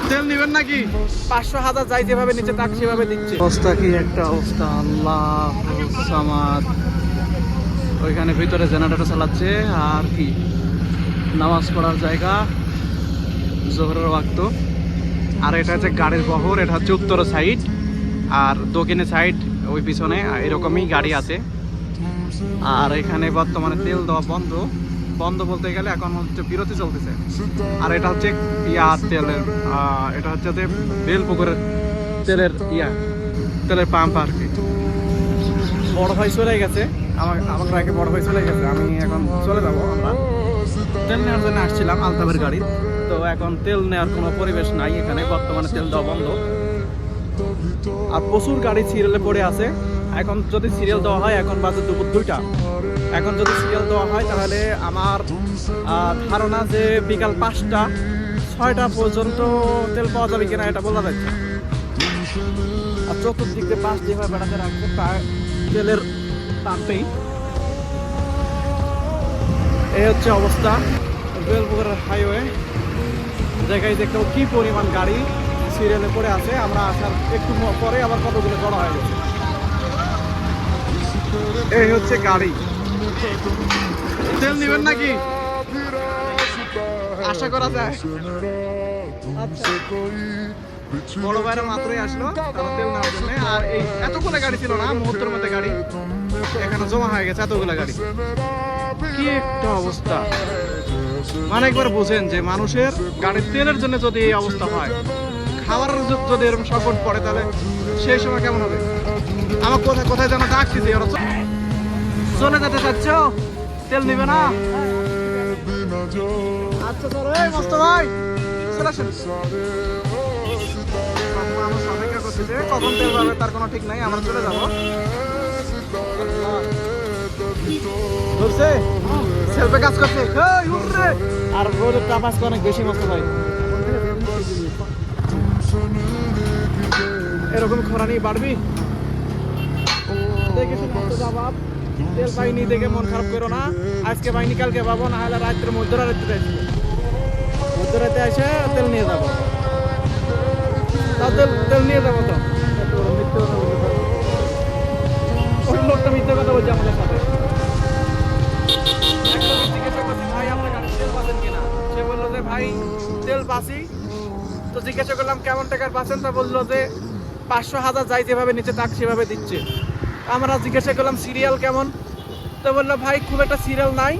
তেল নিবেন নাকি? 500,000 যাই যেভাবে নিচে তাক সেভাবে দিচ্ছে। অবস্থা কি একটা অবস্থা, আল্লাহ সামাদ। ওইখানে ভিতরে জেনারেটর চালাচ্ছে আর কি নামাজ পড়ার জায়গা, জোহরের ওয়াক্ত। আর এটা হচ্ছে গাড়ির বহর, এটা হচ্ছে উত্তর সাইড আর দক্ষিণে সাইড ওই পিছনে এরকমই গাড়ি আছে। আর এখানে বর্তমানে তেল দেওয়া বন্ধ, বন্ধ বলতে গেলে এখন হচ্ছে বিরতি চলতেছে। আর এটা হচ্ছে তেলের এটা হচ্ছে বেলপুকুরের তেলের তেলের পাম্প আর কি। বড় ভাই চলে গেছে, আমার আগে বড় ভাই চলে গেছে, আমি এখন চলে যাবো। আমরা তেল নেওয়ার জন্য আসছিলাম আলতাবের গাড়ি, তো এখন তেল নেওয়ার কোনো পরিবেশ নাই এখানে, বর্তমানে তেল দেওয়া বন্ধ। আর প্রচুর গাড়ি সিরিয়ালে পড়ে আছে। এখন যদি সিরিয়াল দেওয়া হয়, এখন বাজে দুপুর 2টা, এখন যদি সিরিয়াল দেওয়া হয় তাহলে আমার ধারণা যে বিকাল 5টা 6টা পর্যন্ত তেল পাওয়া যাবে কিনা এটা বলা যাচ্ছে। আর চতুর্দিক দিয়ে পাশ যেভাবে বেড়াতে রাখছে প্রায় তেলের পাম্পেই। এই হচ্ছে অবস্থা বেলপুকুরের হাইওয়ে। জায়গায় দেখতেও কি পরিমাণ গাড়ি সিরিয়ালে পড়ে আছে। আমরা আসার একটু পরে আবার কতগুলো জড়ো হয়ে গেছে। এই হচ্ছে গাড়ি। তেল নিবেন নাকি? আশা করা যায়। আচ্ছা, বড় ভাইরা মাত্রই আসলো তেল নেওয়ার জন্য। আর এই এতগুলো গাড়ি ছিল না, মুহূর্তের মধ্যে গাড়ি এখানে জমা হয়ে গেছে, এতগুলো গাড়ি। কি একটা অবস্থা, মানে একবার বুঝেন যে মানুষের গাড়ির তেলের জন্য যদি এই অবস্থা হয়, খাবারের যদি এরকম সংকট পড়ে তাহলে সেই সময় কেমন হবে? আমার কোথায় কোথায় যেন ডাকতেছে, ওরা চলে যেতে চাচ্ছ, তেল নিবে না? আচ্ছা চলো, এই মস্ত ভাই চলে আসেন। মানুষ অপেক্ষা করতেছে, কখন তেল পাবে তার কোনো ঠিক নাই, আমরা চলে যাবো। ধরছে সেলফে কাজ করছে, আর রোদের তাপ আজকে অনেক বেশি মস্ত ভাই। এরকম খরানি বাড়বি, দেখে জবাব। তেল পাইনি দেখে মন খারাপ করো না, আজকে পাইনি কালকে পাবো, না হলে রাত্রে মধ্যরাতে আসবো, মধ্যরাতে এসে তেল নিয়ে যাবো। তেল নিয়ে যাবো তো মিথ্যে কথা বলতে, ওই লোকটা মিথ্যে কথা বলছে আমাদের সাথে। জিজ্ঞাসা করছি ভাই আপনার গাড়ি তেল পাচ্ছেন কিনা, সে বললো যে ভাই তেল পাচ্ছি। তো জিজ্ঞাসা করলাম কেমন টাকার পাচ্ছেন, তা বললো যে 500,000 যাই যেভাবে নিচে তাক সেভাবে দিচ্ছে। আমরা জিজ্ঞাসা করলাম সিরিয়াল কেমন, তো বললো ভাই খুব একটা সিরিয়াল নাই,